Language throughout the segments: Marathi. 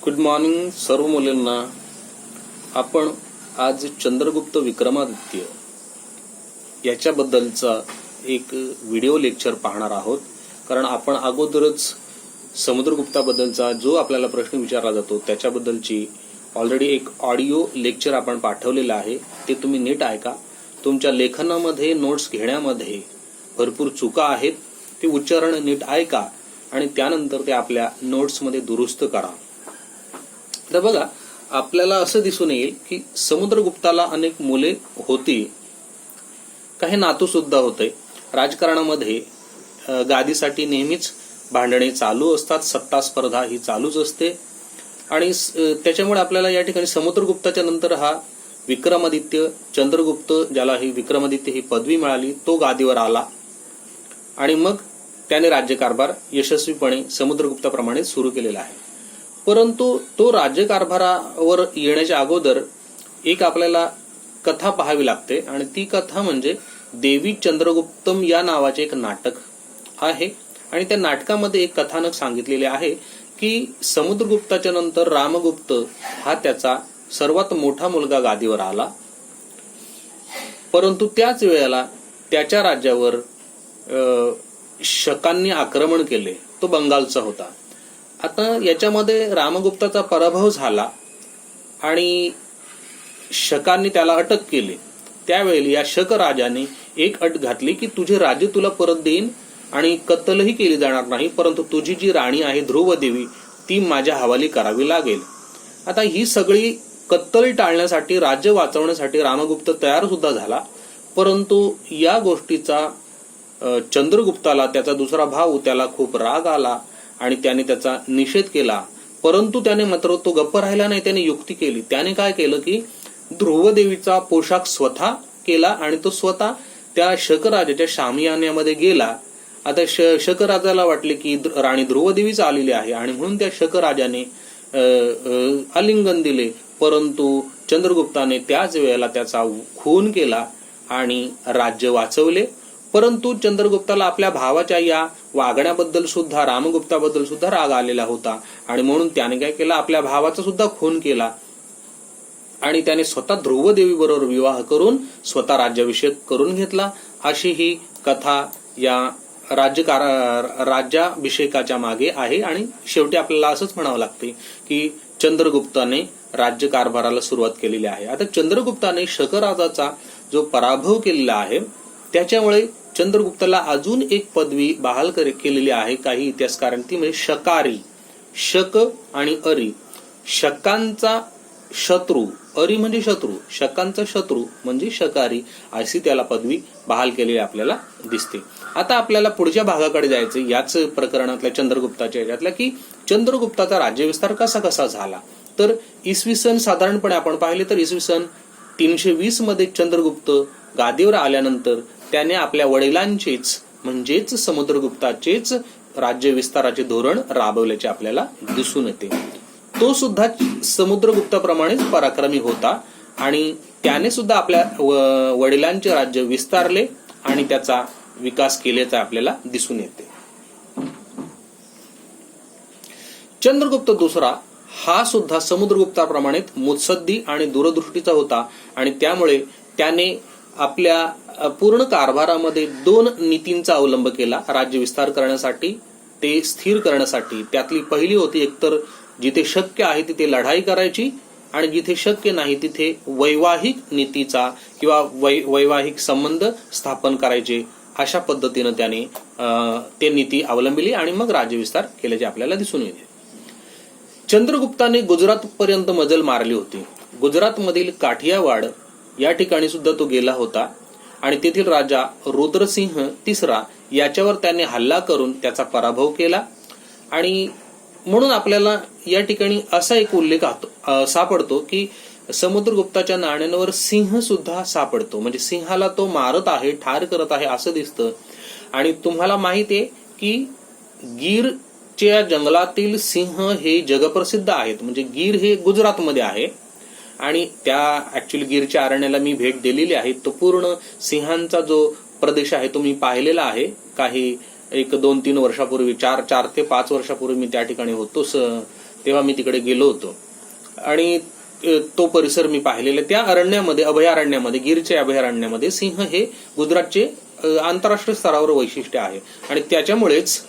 गुड मॉर्निंग सर्व मुलींना. आपण आज चंद्रगुप्त विक्रमादित्य याच्याबद्दलचा एक व्हिडिओ लेक्चर पाहणार आहोत. कारण आपण अगोदरच समुद्रगुप्ताबद्दलचा जो आपल्याला प्रश्न विचारला जातो त्याच्याबद्दलची ऑलरेडी एक ऑडिओ लेक्चर आपण पाठवलेलं आहे. ते तुम्ही नीट ऐका. तुमच्या लेखनामध्ये नोट्स घेण्यामध्ये भरपूर चुका आहेत, ते उच्चारण नीट ऐका आणि त्यानंतर ते आपल्या नोट्समध्ये दुरुस्त करा. तर बघा, आपल्याला असं दिसून येईल की समुद्रगुप्ताला अनेक मुले होती, काही नातू सुद्धा होते. राजकारणामध्ये गादीसाठी नेहमीच भांडणे चालू असतात, सत्ता स्पर्धा ही चालूच असते. आणि त्याच्यामुळे आपल्याला या ठिकाणी समुद्रगुप्ताच्या नंतर हा विक्रमादित्य चंद्रगुप्त, ज्याला ही विक्रमादित्य ही पदवी मिळाली, तो गादीवर आला आणि मग त्याने राज्यकारभार यशस्वीपणे समुद्रगुप्ताप्रमाणे सुरू केलेला आहे. परंतु तो राज्यकारभारावर येण्याच्या अगोदर एक आपल्याला कथा पाहावी लागते आणि ती कथा म्हणजे देवी चंद्रगुप्तम या नावाचे एक नाटक आहे. आणि त्या नाटकामध्ये एक कथानक सांगितलेले आहे की समुद्रगुप्ताच्या नंतर रामगुप्त हा त्याचा सर्वात मोठा मुलगा गादीवर आला, परंतु त्याच वेळेला त्याच्या राज्यावर शकांनी आक्रमण केले. तो बंगालचा होता. आता याच्यामध्ये रामगुप्ताचा पराभव झाला आणि शकांनी त्याला अटक केली. त्यावेळी या शक राजाने एक अट घातली की तुझे राज्य तुला परत देईन आणि कत्तलही केली जाणार नाही, परंतु तुझी जी राणी आहे ध्रुवदेवी ती माझ्या हवाली करावी लागेल. आता ही सगळी कत्तल टाळण्यासाठी, राज्य वाचवण्यासाठी रामगुप्त तयार सुद्धा झाला. परंतु या गोष्टीचा चंद्रगुप्ताला, त्याचा दुसरा भाऊ, त्याला खूप राग आला आणि त्याने त्याचा निषेध केला. परंतु त्याने मात्र तो गप्प राहिला नाही. त्याने युक्ती केली. त्याने काय केलं की ध्रुवदेवीचा पोशाख स्वतः केला आणि तो स्वतः त्या शकराजाच्या शामियान्यामध्ये गेला. आता शकराजाला वाटले की राणी ध्रुवदेवीच आलेली आहे आणि म्हणून त्या शकराजाने आलिंगन दिले. परंतु चंद्रगुप्ताने त्याच वेळेला त्याचा खून केला आणि राज्य वाचवले. परंतु चंद्रगुप्ताला आपल्या भावाच्या या वागण्याबद्दल सुद्धा, रामगुप्ताबद्दल सुद्धा राग आलेला होता आणि म्हणून त्याने काय केला, आपल्या भावाचा सुद्धा खून केला आणि त्याने स्वतः ध्रुवदेवी बरोबर विवाह करून स्वतः राज्याभिषेक करून घेतला. अशी ही कथा या राज्याभिषेकाच्या मागे आहे. आणि शेवटी आपल्याला असंच म्हणावं लागते की चंद्रगुप्ताने राज्यकारभाराला सुरुवात केलेली आहे. आता चंद्रगुप्ताने शकराजाचा जो पराभव केलेला आहे त्याच्यामुळे चंद्रगुप्ताला अजून एक पदवी बहाल केलेली आहे काही इतिहासकारांनी, ती म्हणजे शकारी. शक आणि अरी, शकांचा शत्रू, अरी म्हणजे शत्रू, शकांचा शत्रू म्हणजे शकारी, अशी त्याला पदवी बहाल केलेली आपल्याला दिसते. आता आपल्याला पुढच्या भागाकडे जायचं याच प्रकरणातल्या चंद्रगुप्ताच्या याच्यातल्या की चंद्रगुप्ताचा राज्यविस्तार कसा कसा झाला. तर इसवी सन साधारणपणे आपण पाहिले तर इसवी सन 320 मध्ये चंद्रगुप्त गादीवर आल्यानंतर त्याने आपल्या वडिलांचेच म्हणजेच समुद्रगुप्ताचेच राज्य विस्ताराचे धोरण राबवल्याचे आपल्याला दिसून येते. तो सुद्धा समुद्रगुप्ताप्रमाणेच पराक्रमी होता आणि त्याने सुद्धा आपल्या वडिलांचे राज्य विस्तारले आणि त्याचा विकास केल्याचा आपल्याला दिसून येते. चंद्रगुप्त दुसरा हा सुद्धा समुद्रगुप्ताप्रमाणे मुत्सद्दी आणि दूरदृष्टीचा होता आणि त्यामुळे त्याने आपल्या पूर्ण कारभारामध्ये दोन नीतींचा अवलंब केला राज्य विस्तार करण्यासाठी, ते स्थिर करण्यासाठी. त्यातली पहिली होती, एकतर जिथे शक्य आहे तिथे लढाई करायची आणि जिथे शक्य नाही तिथे वैवाहिक नीतीचा किंवा वैवाहिक संबंध स्थापन करायचे. अशा पद्धतीनं त्याने ते नीती अवलंबिली आणि मग राज्य विस्तार केल्याचे आपल्याला दिसून येते. चंद्रगुप्ताने गुजरात पर्यंत मजल मारली होती. गुजरातमधील काठियावाड या ठिकाणी सुद्धा तो गेला होता आणि तेथील राजा रुद्रसिंह तिसरा याच्यावर त्याने हल्ला करून त्याचा पराभव केला. आणि म्हणून आपल्याला या ठिकाणी असा एक उल्लेख सापडतो की समुद्रगुप्ताच्या नाण्यांवर सिंह सुद्धा सापडतो, म्हणजे सिंहाला तो मारत आहे, ठार करत आहे असं दिसतं. आणि तुम्हाला माहिती आहे की गीरच्या जंगलातील सिंह हे जगप्रसिद्ध आहेत. म्हणजे गीर हे गुजरातमध्ये आहे आणि त्या ऍक्च्युली गीरच्या अरण्याला मी भेट दिलेली आहे. तो पूर्ण सिंहांचा जो प्रदेश आहे तो मी पाहिलेला आहे काही एक 2-3 वर्षापूर्वी 4 ते 5 वर्षापूर्वी मी त्या ठिकाणी होतो. तेव्हा मी तिकडे गेलो होतो आणि तो परिसर मी पाहिलेला. त्या अरण्यामध्ये, अभयारण्यामध्ये, गिरच्या अभयारण्यामध्ये सिंह हे गुजरातचे आंतरराष्ट्रीय स्तरावर वैशिष्ट्य आहे आणि त्याच्यामुळेच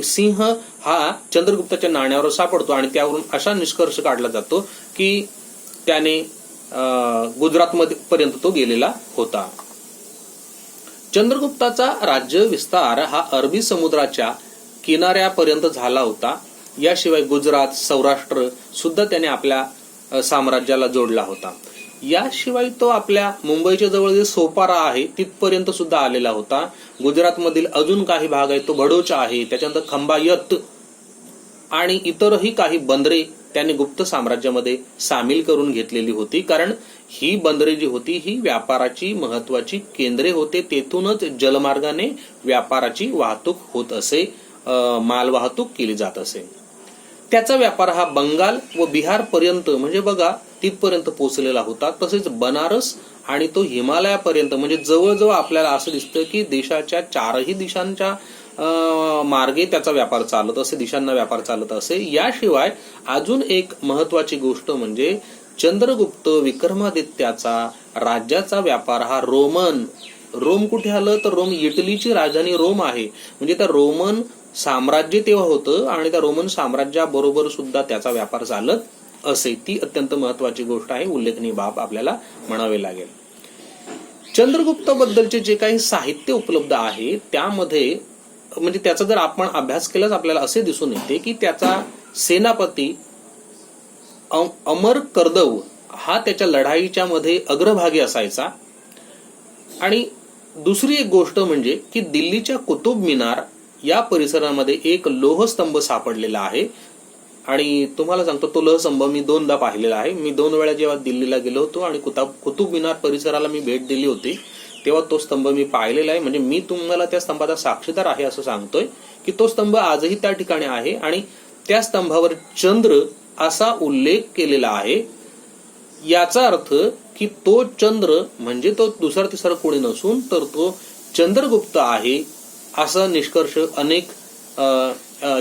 सिंह हा चंद्रगुप्ताच्या नाण्यावर सापडतो आणि त्यावरून असा निष्कर्ष काढला जातो की त्याने गुजरातमध्ये पर्यंत तो गेलेला होता. चंद्रगुप्ताचा राज्य विस्तार हा अरबी समुद्राच्या किनाऱ्यापर्यंत झाला होता. याशिवाय गुजरात, सौराष्ट्र सुद्धा त्याने आपल्या साम्राज्याला जोडला होता. याशिवाय तो आपल्या मुंबईच्या जवळ जे सोपारा आहे तिथपर्यंत सुद्धा आलेला होता. गुजरातमधील अजून काही भाग आहे तो बडोच आहे, त्याच्यानंतर खंबायत आणि इतरही काही बंदरे त्याने गुप्त साम्राज्यामध्ये सामील करून घेतलेली होती. कारण ही बंदरे जी होती ही व्यापाराची महत्वाची केंद्रे होते. तेथूनच जलमार्गाने व्यापाराची वाहतूक होत असे, मालवाहतूक केली जात असे. त्याचा व्यापार हा बंगाल व बिहार पर्यंत म्हणजे बघा तिथपर्यंत पोहोचलेला होता. तसेच बनारस आणि तो हिमालयापर्यंत म्हणजे जवळजवळ आपल्याला असं दिसतं की देशाच्या 4ही दिशांच्या मार्गे त्याचा व्यापार चालत असे, दिशांना व्यापार चालत असे. याशिवाय अजून एक महत्वाची गोष्ट म्हणजे चंद्रगुप्त विक्रमादित्याचा राज्याचा व्यापार हा रोम कुठे आलं तर रोम इटलीची राजधानी रोम आहे. म्हणजे त्या रोमन साम्राज्य तेव्हा होतं आणि त्या रोमन साम्राज्याबरोबर सुद्धा त्याचा व्यापार चालत असे. ती अत्यंत महत्वाची गोष्ट आहे, उल्लेखनीय बाब आपल्याला म्हणावे लागेल. चंद्रगुप्त बद्दलचे जे काही साहित्य उपलब्ध आहे त्यामध्ये म्हणजे त्याचा जर आपण अभ्यास केलाच आपल्याला असे दिसून येते की त्याचा सेनापती अमर कर्दव हा त्याच्या लढाईच्या मध्ये अग्रभागी असायचा. आणि दुसरी एक गोष्ट म्हणजे की दिल्लीच्या कुतुब मिनार या परिसरामध्ये एक लोहस्तंभ सापडलेला आहे आणि तुम्हाला सांगतो तो लोहस्तंभ मी 2दा पाहिलेला आहे. मी 2 वेळा जेव्हा दिल्लीला गेलो होतो आणि कुतुब मिनार परिसराला मी भेट दिली होती तेव्हा तो स्तंभ मी पाहिलेला आहे. म्हणजे मी तुम्हाला त्या स्तंभाचा साक्षीदार आहे असं सांगतोय की तो स्तंभ आजही त्या ठिकाणी आहे आणि त्या स्तंभावर चंद्र असा उल्लेख केलेला आहे. याचा अर्थ की तो चंद्र म्हणजे तो दुसरा तिसरा कोणी नसून तर तो चंद्रगुप्त आहे असा निष्कर्ष अनेक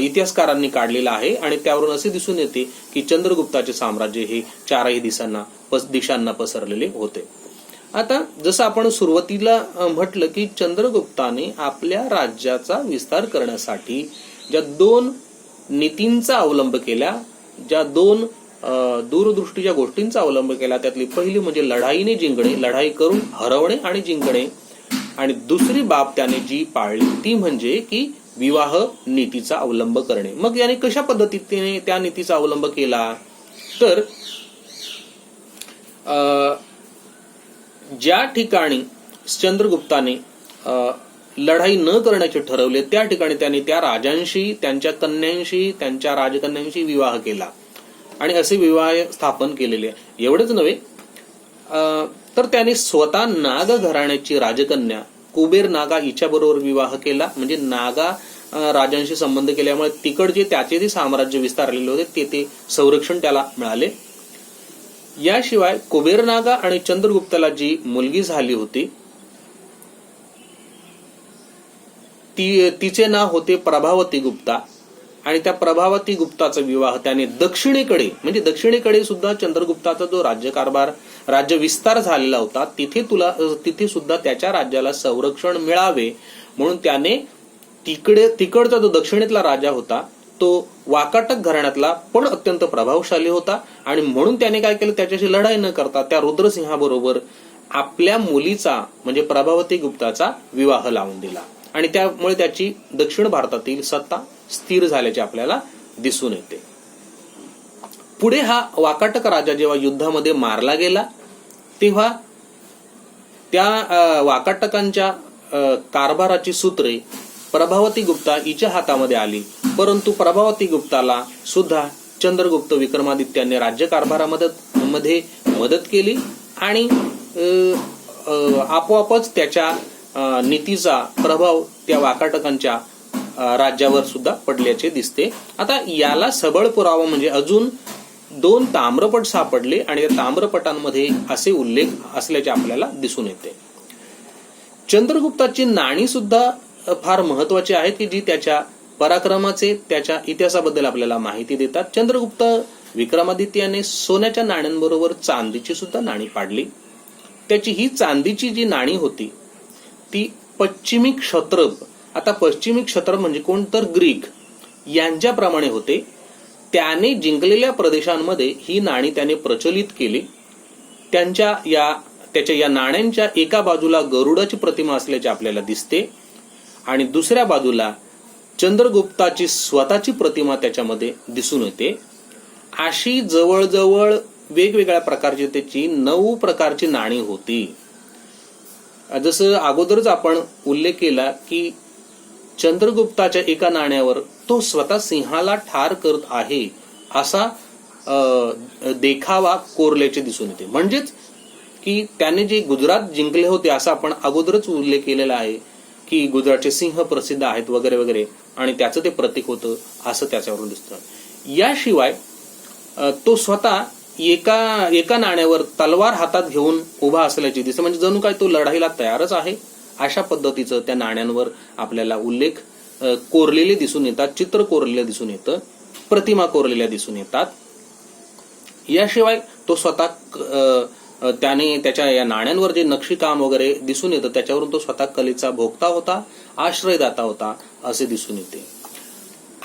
इतिहासकारांनी काढलेला आहे आणि त्यावरून असे दिसून येते की चंद्रगुप्ताचे साम्राज्य हे 4ही दिशांना पसरलेले होते. आता जसं आपण सुरुवातीला म्हटलं की चंद्रगुप्ताने आपल्या राज्याचा विस्तार करण्यासाठी ज्या 2 नीतींचा अवलंब केला, ज्या 2 दूरदृष्टीच्या गोष्टींचा अवलंब केला, त्यातली पहिली म्हणजे लढाईने जिंकणे, लढाई करून हरवणे आणि जिंकणे. आणि दुसरी बाब त्याने जी पाळली ती म्हणजे की विवाह नीतीचा अवलंब करणे. मग याने कशा पद्धतीने त्या नीतीचा अवलंब केला तर ज्या ठिकाणी चंद्रगुप्ताने लढाई न करण्याचे ठरवले त्या ठिकाणी त्याने त्या राजांशी, त्यांच्या कन्यांशी, त्यांच्या राजकन्यांशी विवाह केला आणि असे विवाह स्थापन केलेले. एवढेच नव्हे तर त्याने स्वतः नाग घराण्याची राजकन्या कुबेर नागा हिच्याबरोबर विवाह केला. म्हणजे नागा राजांशी संबंध केल्यामुळे तिकडचे त्याचे जे साम्राज्य विस्तारलेले होते ते संरक्षण त्याला मिळाले. याशिवाय कुबेर नागा आणि चंद्रगुप्ताला जी मुलगी झाली होती तिचे नाव होते प्रभावती गुप्ता आणि त्या प्रभावती गुप्ताचा विवाह त्याने दक्षिणेकडे सुद्धा चंद्रगुप्ताचा जो राज्य विस्तार झालेला होता तिथे सुद्धा त्याच्या राज्याला संरक्षण मिळावे म्हणून त्याने तिकडचा जो दक्षिणेतला राजा होता तो वाकाटक घराण्यातला पण अत्यंत प्रभावशाली होता आणि म्हणून त्याने काय केलं, त्याच्याशी लढाई न करता त्या रुद्रसिंहाबरोबर आपल्या मुलीचा म्हणजे प्रभावती गुप्ताचा विवाह लावून दिला आणि त्यामुळे त्याची दक्षिण भारतातील सत्ता स्थिर झाल्याचे आपल्याला दिसून येते. पुढे हा वाकाटक राजा जेव्हा युद्धामध्ये मारला गेला तेव्हा त्या वाकाटकांच्या कारभाराची सूत्रे प्रभावती गुप्ता हिच्या हातामध्ये आली. परंतु प्रभावती गुप्ताला सुद्धा चंद्रगुप्त विक्रमादित्याने राज्यकारभारामध्ये मदत केली आणि आपोआपच त्याच्या नीतीचा प्रभाव त्या वाकाटकांच्या राज्यावर सुद्धा पडल्याचे दिसते. आता याला सबळ पुरावा म्हणजे अजून 2 ताम्रपट सापडले आणि या ताम्रपटांमध्ये असे उल्लेख असल्याचे आपल्याला दिसून येते. चंद्रगुप्ताची नाणी सुद्धा फार महत्वाची आहेत की जी त्याच्या पराक्रमाचे, त्याच्या इतिहासाबद्दल आपल्याला माहिती देतात. चंद्रगुप्त विक्रमादित्याने सोन्याच्या नाण्यांबरोबर चांदीची सुद्धा नाणी पाडली. त्याची ही चांदीची जी नाणी होती ती पश्चिमी क्षत्रप, आता पश्चिमी क्षत्रप म्हणजे कोण तर ग्रीक यांच्याप्रमाणे होते. त्याने जिंकलेल्या प्रदेशांमध्ये ही नाणी त्याने प्रचलित केली. त्याच्या या नाण्यांच्या एका बाजूला गरुडाची प्रतिमा असल्याचे आपल्याला दिसते आणि दुसऱ्या बाजूला चंद्रगुप्ताची स्वतःची प्रतिमा त्याच्यामध्ये दिसून येते. अशी जवळजवळ वेगवेगळ्या प्रकारची त्याची 9 प्रकारची नाणी होती. जसं अगोदरच आपण उल्लेख केला की चंद्रगुप्ताच्या एका नाण्यावर तो स्वतः सिंहाला ठार करत आहे असा देखावा कोरल्याचे दिसून येते. म्हणजेच की त्याने जे गुजरात जिंकले होते असा आपण अगोदरच उल्लेख केलेला आहे की गुजरातचे सिंह प्रसिद्ध आहेत वगैरे वगैरे, आणि त्याचं ते प्रतीक होतं असं त्याच्यावरून दिसतं. याशिवाय तो स्वतः एका नाण्यावर तलवार हातात घेऊन उभा असल्याचे दिसतं, म्हणजे जणू काय तो लढाईला तयारच आहे अशा पद्धतीचं त्या नाण्यांवर आपल्याला उल्लेख कोरलेले दिसून येतात, चित्र कोरलेले दिसून येतं, प्रतिमा कोरलेल्या दिसून येतात. याशिवाय तो स्वतः त्याने त्याच्या या नाण्यांवर जे नक्षीकाम वगैरे दिसून येतं त्याच्यावरून तो स्वतः कलेचा भोगता होता, आश्रयदाता होता असे दिसून येते.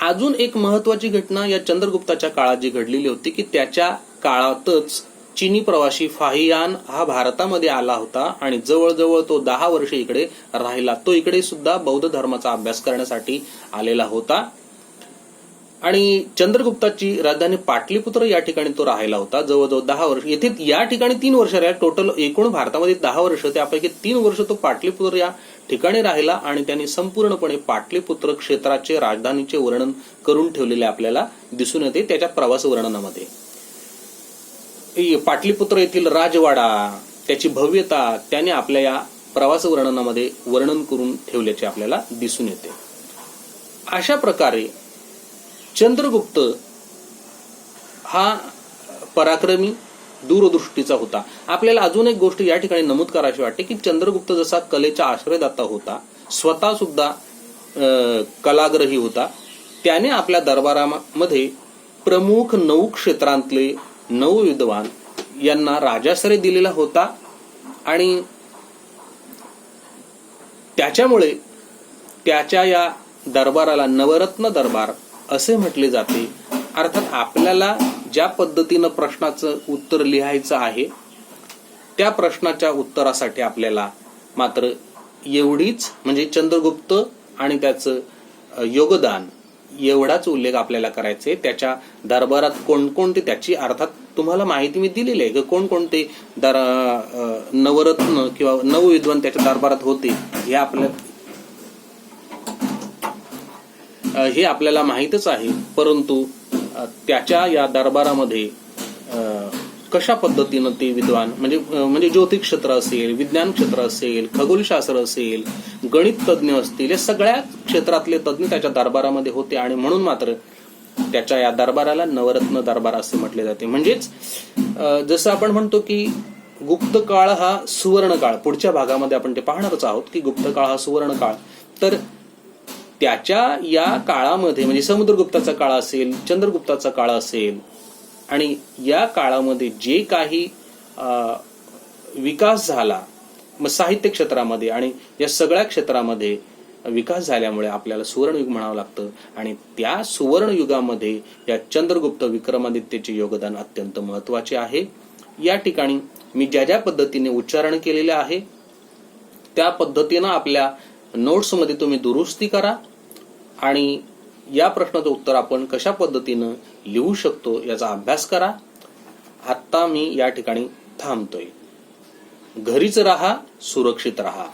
अजून एक महत्वाची घटना या चंद्रगुप्ताच्या काळात जी घडलेली होती की त्याच्या काळातच चीनी प्रवासी फाहियान हा भारतामध्ये आला होता आणि जवळजवळ तो 10 वर्षे इकडे राहिला. तो इकडे सुद्धा बौद्ध धर्माचा अभ्यास करण्यासाठी आलेला होता आणि चंद्रगुप्ताची राजधानी पाटलीपुत्र या ठिकाणी तो राहिला होता जवळजवळ 10 वर्ष. येथे या ठिकाणी 3 वर्ष राहिला. टोटल एकूण भारतामध्ये 10 वर्ष, त्यापैकी 3 वर्ष तो पाटलीपुत्र या ठिकाणी राहिला आणि त्यांनी संपूर्णपणे पाटलीपुत्र क्षेत्राचे राजधानीचे वर्णन करून ठेवलेले आपल्याला दिसून येते त्याच्या प्रवास वर्णनामध्ये. पाटलीपुत्र येथील राजवाडा, त्याची भव्यता त्याने आपल्या या प्रवास वर्णनामध्ये वर्णन करून ठेवल्याचे आपल्याला दिसून येते. अशा प्रकारे चंद्रगुप्त हा पराक्रमी दूरदृष्टीचा होता. आपल्याला अजून एक गोष्ट या ठिकाणी नमूद करायची वाटते की चंद्रगुप्त जसा कलेचा आश्रयदाता होता, स्वतः सुद्धा कलाग्रही होता, त्याने आपल्या दरबारामध्ये प्रमुख 9 क्षेत्रांतले 9 विद्वान यांना राजाश्रय दिलेला होता आणि त्याच्यामुळे त्याच्या या दरबाराला नवरत्न दरबार असे म्हटले जाते. अर्थात आपल्याला ज्या पद्धतीनं प्रश्नाचं उत्तर लिहायचं आहे त्या प्रश्नाच्या उत्तरासाठी आपल्याला मात्र एवढीच, म्हणजे चंद्रगुप्त आणि त्याचं योगदान एवढाच उल्लेख आपल्याला करायचे. त्याच्या दरबारात कोणकोणते, त्याची अर्थात तुम्हाला माहिती मी दिलेली आहे की कोणकोणते नवरत्न किंवा 9 विद्वान त्याच्या दरबारात होते हे आपल्याला माहीतच आहे. परंतु त्याच्या या दरबारामध्ये कशा पद्धतीनं ते विद्वान म्हणजे ज्योतिष क्षेत्र असेल, विज्ञान क्षेत्र असेल, खगोलशास्त्र असेल, गणित तज्ज्ञ असतील, या सगळ्या क्षेत्रातले तज्ज्ञ त्याच्या दरबारामध्ये होते आणि म्हणून मात्र त्याच्या या दरबाराला नवरत्न दरबार असे म्हटले जाते. म्हणजेच जसं आपण म्हणतो की गुप्त काळ हा सुवर्ण काळ, पुढच्या भागामध्ये आपण ते पाहणारच आहोत की गुप्त काळ हा सुवर्ण काळ, तर त्याच्या या काळामध्ये म्हणजे समुद्रगुप्ताचा काळ असेल, चंद्रगुप्ताचा काळ असेल आणि या काळामध्ये जे काही विकास झाला मग साहित्य क्षेत्रामध्ये आणि या सगळ्या क्षेत्रामध्ये विकास झाल्यामुळे आपल्याला सुवर्णयुग म्हणावं लागतं आणि त्या सुवर्णयुगामध्ये या चंद्रगुप्त विक्रमादित्यचे योगदान अत्यंत महत्वाचे आहे. या ठिकाणी मी ज्या पद्धतीने उच्चारण केलेले आहे त्या पद्धतीनं आपल्या नोट्समध्ये तुम्ही दुरुस्ती करा आणि या प्रश्नाचं उत्तर आपण कशा पद्धतीनं लिहू शकतो याचा अभ्यास करा. आता मी या ठिकाणी थांबतोय. घरीच राहा, सुरक्षित राहा.